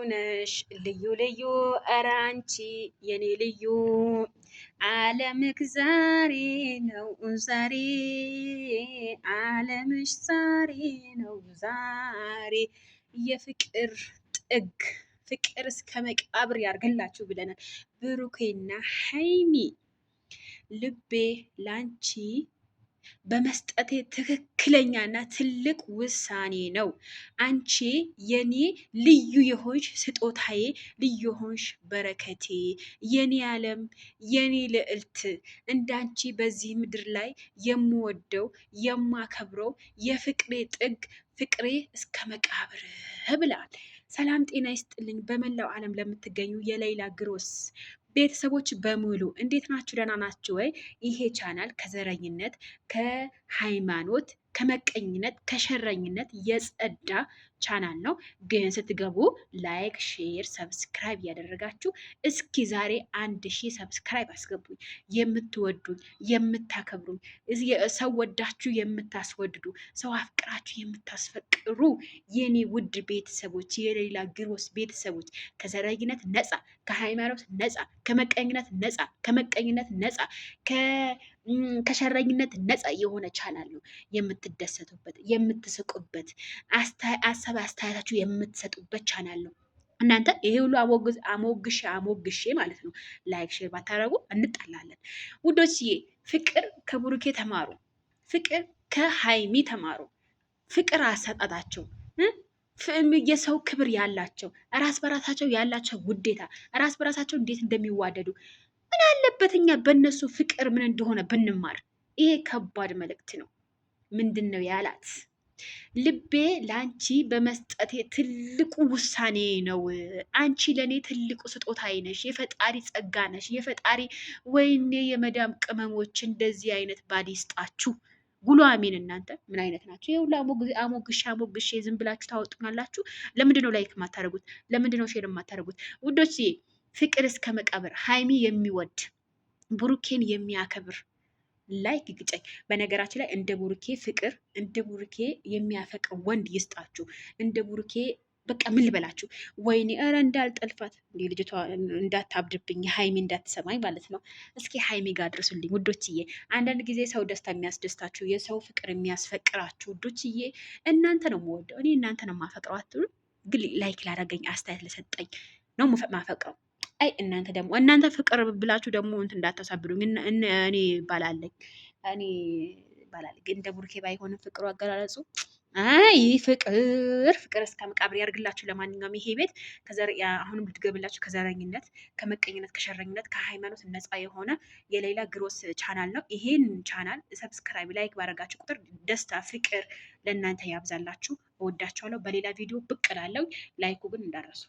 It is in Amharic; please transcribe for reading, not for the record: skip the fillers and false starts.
ነሽ ልዩ ልዩ ኧረ አንቺ የኔ ልዩ ዓለምክ ዛሬ ነው ዛሬ ዓለምሽ ዛሬ ነው ዛሬ የፍቅር ጥግ ፍቅር እስከ መቃብር ያርገላችሁ ብለናል። ብሩኬና ሀይሚ ልቤ ላንቺ በመስጠቴ ትክክለኛና ትልቅ ውሳኔ ነው። አንቺ የኔ ልዩ የሆንሽ ስጦታዬ፣ ልዩ የሆንሽ በረከቴ፣ የኔ ዓለም፣ የኔ ልዕልት፣ እንዳንቺ በዚህ ምድር ላይ የምወደው የማከብረው የፍቅሬ ጥግ ፍቅሬ እስከ መቃብር ብለዋል። ሰላም ጤና ይስጥልኝ። በመላው ዓለም ለምትገኙ የሌይላ ግሮስ ቤተሰቦች በሙሉ እንዴት ናችሁ? ደህና ናችሁ ወይ? ይሄ ቻናል ከዘረኝነት፣ ከሃይማኖት፣ ከመቀኝነት፣ ከሸረኝነት የጸዳ ቻናል ነው። ግን ስትገቡ ላይክ፣ ሼር፣ ሰብስክራይብ እያደረጋችሁ እስኪ ዛሬ 1000 ሰብስክራይብ አስገቡኝ። የምትወዱኝ የምታከብሩኝ፣ ሰው ወዳችሁ የምታስወድዱ፣ ሰው አፍቅራችሁ የምታስፈቅሩ የኔ ውድ ቤተሰቦች፣ የሌላ ግሮስ ቤተሰቦች ከዘረኝነት ነፃ፣ ከሃይማኖት ነፃ፣ ከመቀኝነት ነፃ፣ ከመቀኝነት ነፃ፣ ከሸረኝነት ነፃ የሆነ ቻናል ነው። የምትደሰቱበት፣ የምትስቁበት፣ ሀሳብ አስተያየታችሁ የምትሰጡበት ቻናል ነው። እናንተ ይሄ ሁሉ አሞግሼ ማለት ነው ላይክ ሼር ባታረጉ እንጣላለን ውዶችዬ። ፍቅር ከብሩኬ ተማሩ፣ ፍቅር ከሃይሚ ተማሩ። ፍቅር አሰጣጣቸው የሰው ክብር ያላቸው፣ ራስ በራሳቸው ያላቸው ውዴታ፣ ራስ በራሳቸው እንዴት እንደሚዋደዱ ምን አለበት እኛ በእነሱ ፍቅር ምን እንደሆነ ብንማር። ይሄ ከባድ መልእክት ነው። ምንድን ነው ያላት? ልቤ ለአንቺ በመስጠቴ ትልቁ ውሳኔ ነው። አንቺ ለእኔ ትልቁ ስጦታዬ ነሽ፣ የፈጣሪ ጸጋ ነሽ፣ የፈጣሪ ወይኔ የመዳም ቅመሞች እንደዚህ አይነት ባል ይስጣችሁ። ጉሎ አሜን። እናንተ ምን አይነት ናቸው? ይኸውላ አሞግሼ ዝም ብላችሁ ታወጡናላችሁ። ለምንድን ነው ላይክ የማታደርጉት? ለምንድን ነው ሼር የማታደርጉት? ውዶች ፍቅር እስከ መቃብር ሀይሚ የሚወድ ብሩኬን የሚያከብር ላይክ ግጨኝ። በነገራችን ላይ እንደ ቡሩኬ ፍቅር እንደ ቡሩኬ የሚያፈቅር ወንድ ይስጣችሁ። እንደ ቡሩኬ በቃ ምን ልበላችሁ? ወይኔ ኧረ እንዳልጠልፋት እንዲ ልጅቷ እንዳታብድብኝ፣ ሀይሚ እንዳትሰማኝ ማለት ነው። እስኪ ሀይሚ ጋር ድረሱልኝ ውዶችዬ። አንዳንድ ጊዜ ሰው ደስታ የሚያስደስታችሁ፣ የሰው ፍቅር የሚያስፈቅራችሁ ውዶችዬ እናንተ ነው የምወደው እኔ እናንተ ነው የማፈቅረው አትሉ። ግን ላይክ ላደረገኝ አስተያየት ለሰጠኝ ነው ማፈቅረው። አይ እናንተ ደግሞ እናንተ ፍቅር ብላችሁ ደግሞ እንትን እንዳታሳብዱኝ። እኔ ባላለኝ እንደ ቡርኬ ባይሆንም ፍቅሩ አገላለጹ አይ ፍቅር እስከ መቃብር ያርግላችሁ። ለማንኛውም ይሄ ቤት አሁንም ልትገብላችሁ ከዘረኝነት፣ ከመቀኝነት፣ ከሸረኝነት፣ ከሃይማኖት ነፃ የሆነ የሌላ ግሮስ ቻናል ነው። ይሄን ቻናል ሰብስክራይብ ላይክ ባረጋችሁ ቁጥር ደስታ ፍቅር ለእናንተ ያብዛላችሁ። እወዳችኋለሁ። በሌላ ቪዲዮ ብቅ እላለሁ። ላይኩ ግን እንዳረሱ